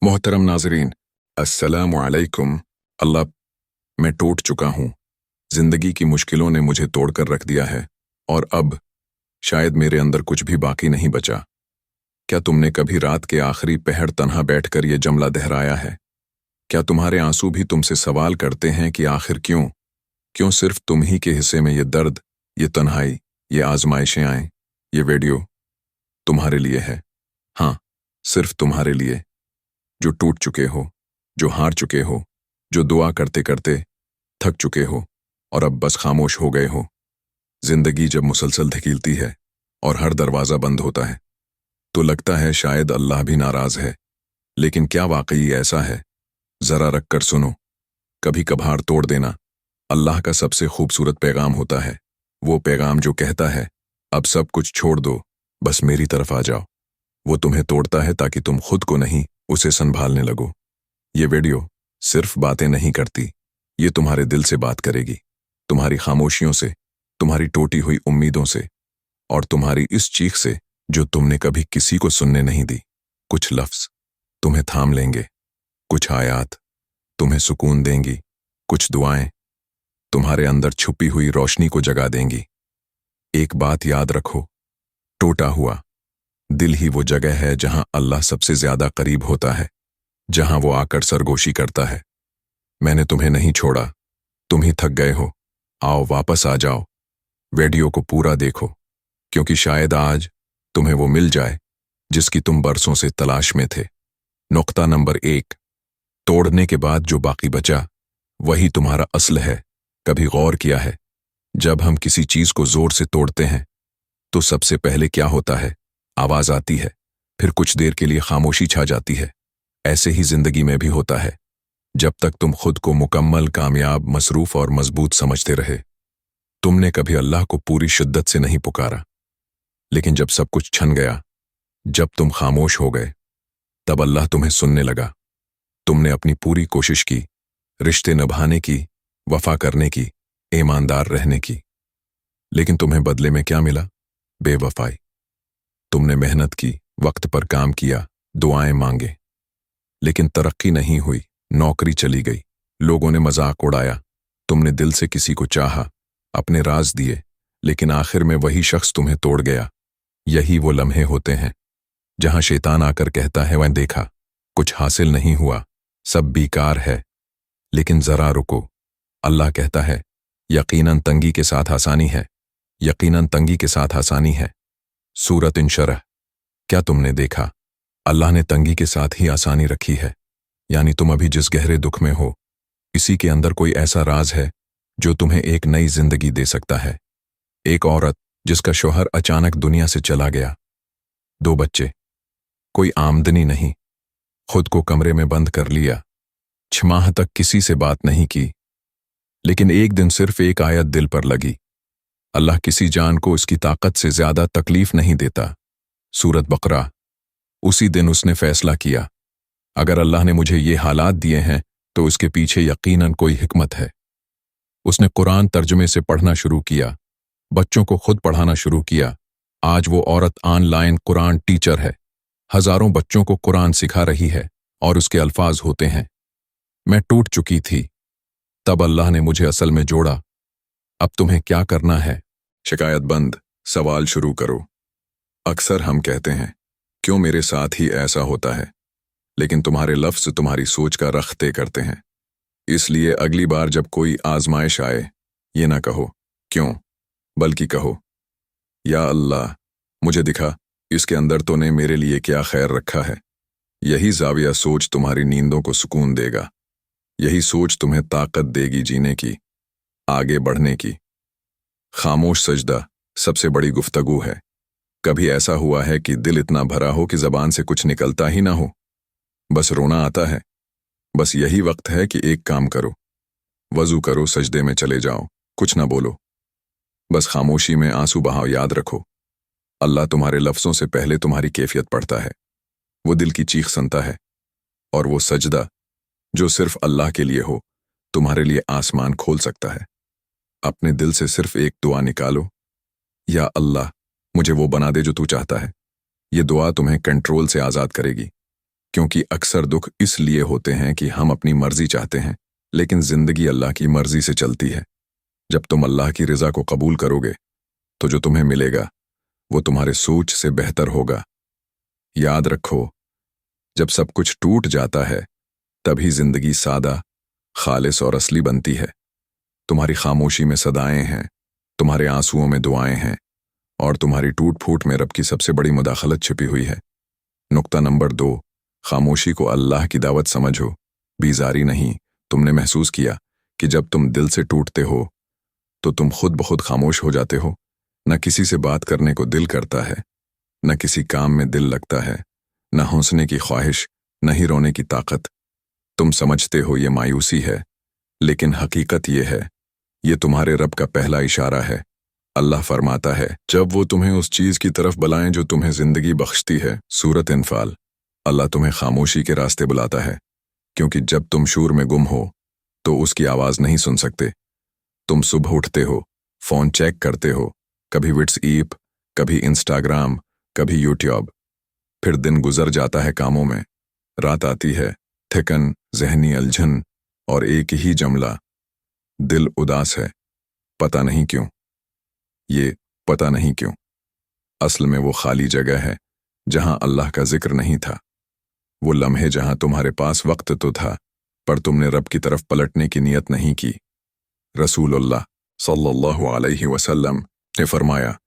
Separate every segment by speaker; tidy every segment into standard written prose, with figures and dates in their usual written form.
Speaker 1: मोहतरम नाजरीन, अस्सलामु अलैकुम। अल्लाह, मैं टूट चुका हूँ। जिंदगी की मुश्किलों ने मुझे तोड़कर रख दिया है और अब शायद मेरे अंदर कुछ भी बाकी नहीं बचा। क्या तुमने कभी रात के आखिरी पहर तन्हा बैठकर ये जुमला दोहराया है? क्या तुम्हारे आंसू भी तुमसे सवाल करते हैं कि आखिर क्यों सिर्फ तुम ही के हिस्से में ये दर्द, ये तन्हाई, ये आजमाइशें आएं? ये वीडियो तुम्हारे लिए है। हाँ, सिर्फ तुम्हारे लिए, जो टूट चुके हो, जो हार चुके हो, जो दुआ करते करते थक चुके हो और अब बस खामोश हो गए हो। जिंदगी जब मुसलसल धकेलती है और हर दरवाज़ा बंद होता है तो लगता है शायद अल्लाह भी नाराज है। लेकिन क्या वाकई ऐसा है? जरा रख कर सुनो। कभी कभार तोड़ देना अल्लाह का सबसे खूबसूरत पैगाम होता है। वो पैगाम जो कहता है, अब सब कुछ छोड़ दो, बस मेरी तरफ आ जाओ। वो तुम्हें तोड़ता है ताकि तुम खुद को नहीं, उसे संभालने लगो। ये वीडियो सिर्फ बातें नहीं करती, ये तुम्हारे दिल से बात करेगी, तुम्हारी खामोशियों से, तुम्हारी टूटी हुई उम्मीदों से और तुम्हारी इस चीख से जो तुमने कभी किसी को सुनने नहीं दी। कुछ लफ्ज तुम्हें थाम लेंगे, कुछ आयात तुम्हें सुकून देंगी, कुछ दुआएं तुम्हारे अंदर छुपी हुई रोशनी को जगा देंगी। एक बात याद रखो, टूटा हुआ दिल ही वो जगह है जहां अल्लाह सबसे ज्यादा करीब होता है, जहां वो आकर सरगोशी करता है। मैंने तुम्हें नहीं छोड़ा, तुम ही थक गए हो, आओ वापस आ जाओ। वीडियो को पूरा देखो, क्योंकि शायद आज तुम्हें वो मिल जाए जिसकी तुम बरसों से तलाश में थे। नुक्ता नंबर 1, तोड़ने के बाद जो बाकी बचा वही तुम्हारा असल है। कभी गौर किया है, जब हम किसी चीज को जोर से तोड़ते हैं तो सबसे पहले क्या होता है? आवाज आती है, फिर कुछ देर के लिए खामोशी छा जाती है। ऐसे ही जिंदगी में भी होता है। जब तक तुम खुद को मुकम्मल, कामयाब, मसरूफ और मजबूत समझते रहे, तुमने कभी अल्लाह को पूरी शिद्दत से नहीं पुकारा। लेकिन जब सब कुछ छन गया, जब तुम खामोश हो गए, तब अल्लाह तुम्हें सुनने लगा। तुमने अपनी पूरी कोशिश की, रिश्ते निभाने की, वफा करने की, ईमानदार रहने की, लेकिन तुम्हें बदले में क्या मिला? बेवफाई। तुमने मेहनत की, वक्त पर काम किया, दुआएं मांगे, लेकिन तरक्की नहीं हुई। नौकरी चली गई, लोगों ने मजाक उड़ाया, तुमने दिल से किसी को चाहा, अपने राज दिए, लेकिन आखिर में वही शख्स तुम्हें तोड़ गया। यही वो लम्हे होते हैं जहां शैतान आकर कहता है, वह देखा, कुछ हासिल नहीं हुआ, सब बेकार है। लेकिन जरा रुको, अल्लाह कहता है, यकीनन तंगी के साथ आसानी है, यकीनन तंगी के साथ आसानी है। सूरत इंशरह। क्या तुमने देखा? अल्लाह ने तंगी के साथ ही आसानी रखी है। यानी तुम अभी जिस गहरे दुख में हो, इसी के अंदर कोई ऐसा राज है जो तुम्हें एक नई जिंदगी दे सकता है। एक औरत जिसका शौहर अचानक दुनिया से चला गया, 2 बच्चे, कोई आमदनी नहीं, खुद को कमरे में बंद कर लिया, 6 माह तक किसी से बात नहीं की, लेकिन एक दिन सिर्फ एक आयत दिल पर लगी। अल्लाह किसी जान को उसकी ताकत से ज्यादा तकलीफ नहीं देता। सूरत बकरा। उसी दिन उसने फैसला किया, अगर अल्लाह ने मुझे ये हालात दिए हैं तो उसके पीछे यकीनन कोई हिकमत है। उसने कुरान तर्जुमे से पढ़ना शुरू किया, बच्चों को खुद पढ़ाना शुरू किया। आज वो औरत ऑनलाइन कुरान टीचर है, हजारों बच्चों को कुरान सिखा रही है और उसके अल्फाज होते हैं, मैं टूट चुकी थी, तब अल्लाह ने मुझे असल में जोड़ा। अब तुम्हें क्या करना है? शिकायत बंद, सवाल शुरू करो। अक्सर हम कहते हैं, क्यों मेरे साथ ही ऐसा होता है? लेकिन तुम्हारे लफ्ज़ तुम्हारी सोच का रख तय करते हैं। इसलिए अगली बार जब कोई आजमाइश आए, ये ना कहो क्यों, बल्कि कहो, या अल्लाह, मुझे दिखा इसके अंदर तूने मेरे लिए क्या खैर रखा है। यही जाविया सोच तुम्हारी नींदों को सुकून देगा। यही सोच तुम्हें ताकत देगी जीने की, आगे बढ़ने की। खामोश सजदा सबसे बड़ी गुफ्तगू है। कभी ऐसा हुआ है कि दिल इतना भरा हो कि जबान से कुछ निकलता ही ना हो, बस रोना आता है? बस यही वक्त है कि एक काम करो, वजू करो, सजदे में चले जाओ, कुछ ना बोलो, बस खामोशी में आंसू बहाओ। याद रखो, अल्लाह तुम्हारे लफ्ज़ों से पहले तुम्हारी कैफियत पढ़ता है। वो दिल की चीख सुनता है, और वो सजदा जो सिर्फ अल्लाह के लिए हो, तुम्हारे लिए आसमान खोल सकता है। अपने दिल से सिर्फ एक दुआ निकालो, या अल्लाह, मुझे वो बना दे जो तू चाहता है। ये दुआ तुम्हें कंट्रोल से आज़ाद करेगी। क्योंकि अक्सर दुख इसलिए होते हैं कि हम अपनी मर्जी चाहते हैं, लेकिन जिंदगी अल्लाह की मर्जी से चलती है। जब तुम अल्लाह की रज़ा को कबूल करोगे तो जो तुम्हें मिलेगा वो तुम्हारे सोच से बेहतर होगा। याद रखो, जब सब कुछ टूट जाता है तभी जिंदगी सादा, खालिस और असली बनती है। तुम्हारी खामोशी में सदाएं हैं, तुम्हारे आंसुओं में दुआएं हैं, और तुम्हारी टूट फूट में रब की सबसे बड़ी मुदाखलत छिपी हुई है। नुक्ता नंबर 2, खामोशी को अल्लाह की दावत समझो, बीजारी नहीं। तुमने महसूस किया कि जब तुम दिल से टूटते हो तो तुम खुद ब खुद खामोश हो जाते हो। न किसी से बात करने को दिल करता है, न किसी काम में दिल लगता है, न हंसने की ख्वाहिश, न ही रोने की ताकत। तुम समझते हो ये मायूसी है, लेकिन हकीकत ये है, ये तुम्हारे रब का पहला इशारा है। अल्लाह फरमाता है, जब वो तुम्हें उस चीज की तरफ बुलाएं जो तुम्हें जिंदगी बख्शती है। सूरत इन्फाल। अल्लाह तुम्हें खामोशी के रास्ते बुलाता है, क्योंकि जब तुम शूर में गुम हो तो उसकी आवाज नहीं सुन सकते। तुम सुबह उठते हो, फोन चेक करते हो, कभी व्हाट्सएप, कभी इंस्टाग्राम, कभी यूट्यूब। फिर दिन गुजर जाता है कामों में, रात आती है, थकन, जहनी उलझन और एक ही जमला, दिल उदास है। पता नहीं क्यों, ये पता नहीं क्यों। असल में वो खाली जगह है जहां अल्लाह का जिक्र नहीं था। वो लम्हे जहां तुम्हारे पास वक्त तो था, पर तुमने रब की तरफ पलटने की नियत नहीं की। रसूलुल्लाह सल्लल्लाहु अलैहि वसल्लम ने फरमाया,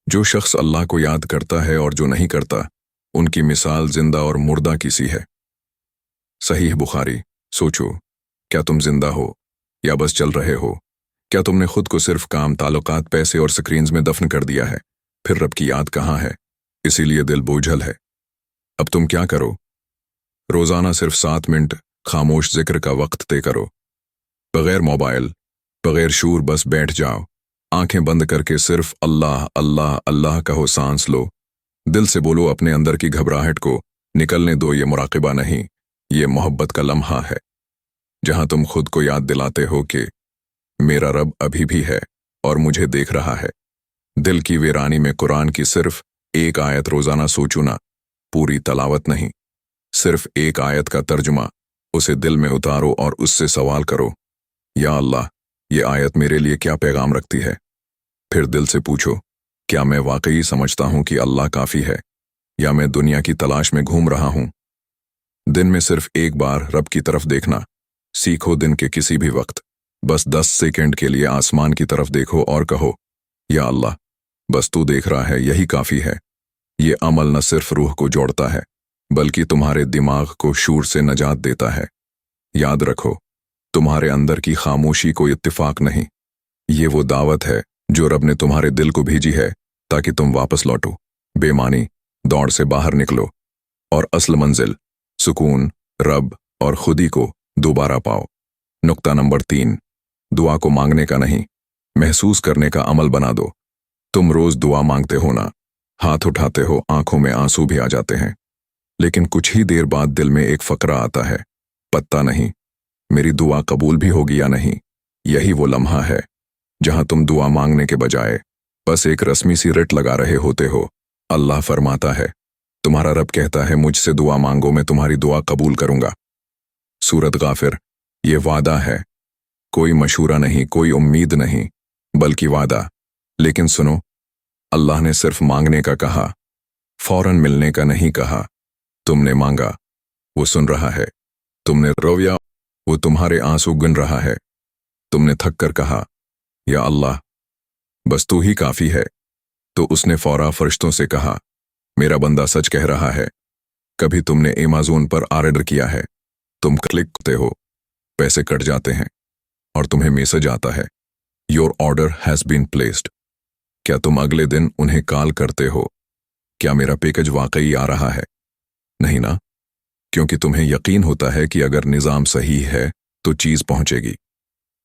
Speaker 1: जो शख्स अल्लाह को याद करता है और जो नहीं करता, उनकी मिसाल जिंदा और मुर्दा की सी है। सहीह बुखारी। सोचो, क्या तुम जिंदा हो या बस चल रहे हो? क्या तुमने खुद को सिर्फ काम, ताल्लुकात, पैसे और स्क्रीन्स में दफन कर दिया है? फिर रब की याद कहाँ है? इसीलिए दिल बोझल है। अब तुम क्या करो? रोजाना सिर्फ 7 मिनट खामोश जिक्र का वक्त तय करो। बगैर मोबाइल, बगैर शूर, बस बैठ जाओ, आंखें बंद करके सिर्फ अल्लाह अल्लाह अल्लाह कहो, सांस लो, दिल से बोलो। अपने अंदर की घबराहट को निकलने दो। ये मुराकिबा नहीं, ये मोहब्बत का लम्हा है, जहां तुम खुद को याद दिलाते हो कि मेरा रब अभी भी है और मुझे देख रहा है। दिल की वीरानी में कुरान की सिर्फ एक आयत रोजाना सोचो ना, पूरी तलावत नहीं, सिर्फ एक आयत का तर्जुमा। उसे दिल में उतारो और उससे सवाल करो, या अल्लाह, ये आयत मेरे लिए क्या पैगाम रखती है? फिर दिल से पूछो, क्या मैं वाकई समझता हूं कि अल्लाह काफी है, या मैं दुनिया की तलाश में घूम रहा हूं? दिन में सिर्फ एक बार रब की तरफ देखना सीखो। दिन के किसी भी वक्त बस 10 सेकंड के लिए आसमान की तरफ देखो और कहो, या अल्लाह, बस तू देख रहा है, यही काफी है। ये अमल न सिर्फ रूह को जोड़ता है, बल्कि तुम्हारे दिमाग को शूर से नजात देता है। याद रखो, तुम्हारे अंदर की खामोशी कोई इत्तिफाक नहीं, ये वो दावत है जो रब ने तुम्हारे दिल को भेजी है, ताकि तुम वापस लौटो, बेमानी दौड़ से बाहर निकलो और असल मंजिल, सुकून, रब और खुदी को दोबारा पाओ। नुक्ता नंबर 3, दुआ को मांगने का नहीं, महसूस करने का अमल बना दो। तुम रोज दुआ मांगते हो ना, हाथ उठाते हो, आंखों में आंसू भी आ जाते हैं, लेकिन कुछ ही देर बाद दिल में एक फकरा आता है, पता नहीं मेरी दुआ कबूल भी होगी या नहीं। यही वो लम्हा है जहां तुम दुआ मांगने के बजाय बस एक रस्मी सी रट लगा रहे होते हो। अल्लाह फरमाता है, तुम्हारा रब कहता है, मुझसे दुआ मांगो, मैं तुम्हारी दुआ कबूल करूंगा। सूरत गाफिर। ये वादा है, कोई मशूरा नहीं, कोई उम्मीद नहीं, बल्कि वादा। लेकिन सुनो, अल्लाह ने सिर्फ मांगने का कहा, फौरन मिलने का नहीं कहा। तुमने मांगा, वो सुन रहा है। तुमने रोया, वो तुम्हारे आंसू गिन रहा है। तुमने थक कर कहा, या अल्लाह, बस तू ही काफी है, तो उसने फौरा फरिश्तों से कहा, मेरा बंदा सच कह रहा है। कभी तुमने अमेज़न पर ऑर्डर किया है, तुम क्लिक करते हो, पैसे कट जाते हैं और तुम्हें मैसेज आता है, your order has been placed. क्या तुम अगले दिन उन्हें कॉल करते हो, क्या मेरा पैकेज वाकई आ रहा है? नहीं ना, क्योंकि तुम्हें यकीन होता है कि अगर निज़ाम सही है तो चीज पहुंचेगी।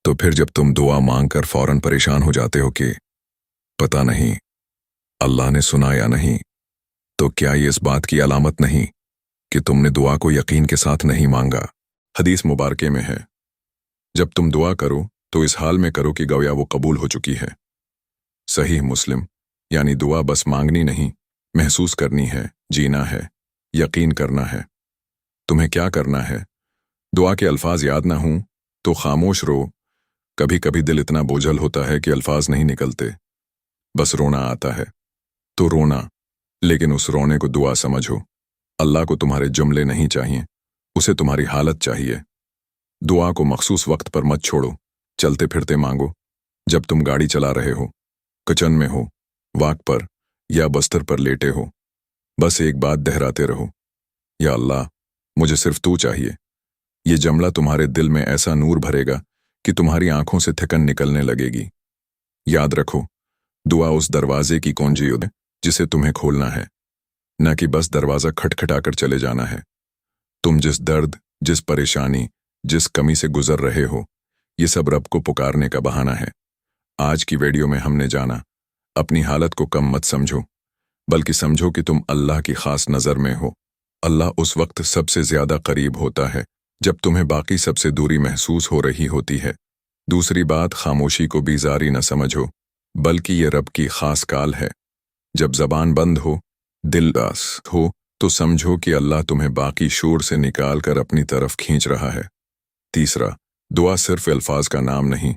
Speaker 1: तो फिर जब तुम दुआ मांगकर फौरन परेशान हो जाते हो कि पता नहीं अल्लाह ने सुना या नहीं, तो क्या ये इस बात की अलामत नहीं कि तुमने दुआ को यकीन के साथ नहीं मांगा? हदीस मुबारके में है, जब तुम दुआ करो तो इस हाल में करो कि गोया वो कबूल हो चुकी है। सही मुस्लिम। यानी दुआ बस मांगनी नहीं, महसूस करनी है, जीना है, यकीन करना है। तुम्हें क्या करना है? दुआ के अल्फाज याद ना हों तो खामोश रो। कभी कभी दिल इतना बोझल होता है कि अल्फाज नहीं निकलते, बस रोना आता है। तो रोना, लेकिन उस रोने को दुआ समझो। अल्लाह को तुम्हारे जुमले नहीं चाहिए, उसे तुम्हारी हालत चाहिए। दुआ को मखसूस वक्त पर मत छोड़ो, चलते फिरते मांगो। जब तुम गाड़ी चला रहे हो, किचन में हो, वाक पर या बस्तर पर लेटे हो, बस एक बात दोहराते रहो, या अल्लाह, मुझे सिर्फ तू चाहिए। ये जुमला तुम्हारे दिल में ऐसा नूर भरेगा कि तुम्हारी आंखों से थकन निकलने लगेगी। याद रखो, दुआ उस दरवाजे की कुंजी है जिसे तुम्हें खोलना है, न कि बस दरवाजा खटखटाकर चले जाना है। तुम जिस दर्द, जिस परेशानी, जिस कमी से गुजर रहे हो, ये सब रब को पुकारने का बहाना है। आज की वीडियो में हमने जाना, अपनी हालत को कम मत समझो, बल्कि समझो कि तुम अल्लाह की खास नज़र में हो। अल्लाह उस वक्त सबसे ज्यादा करीब होता है जब तुम्हें बाकी सबसे दूरी महसूस हो रही होती है। दूसरी बात, खामोशी को बीजारी न समझो, बल्कि ये रब की खास काल है। जब जबान बंद हो, दिल उदास हो, तो समझो कि अल्लाह तुम्हें बाकी शोर से निकाल कर अपनी तरफ खींच रहा है। तीसरा, दुआ सिर्फ अल्फाज का नाम नहीं,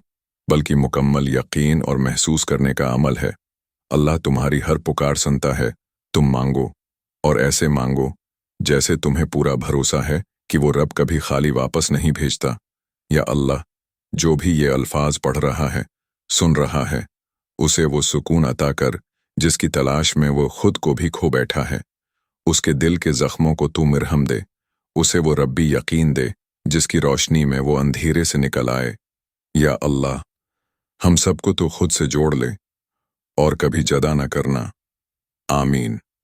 Speaker 1: बल्कि मुकम्मल यकीन और महसूस करने का अमल है। अल्लाह तुम्हारी हर पुकार सुनता है। तुम मांगो, और ऐसे मांगो जैसे तुम्हें पूरा भरोसा है कि वो रब कभी खाली वापस नहीं भेजता। या अल्लाह, जो भी ये अल्फाज पढ़ रहा है, सुन रहा है, उसे वो सुकून अता कर जिसकी तलाश में वो खुद को भी खो बैठा है। उसके दिल के जख्मों को तू मरहम दे, उसे वो रब्बी यकीन दे जिसकी रोशनी में वो अंधेरे से निकल आए। या अल्लाह, हम सबको तो खुद से जोड़ ले और कभी जदा न करना। आमीन।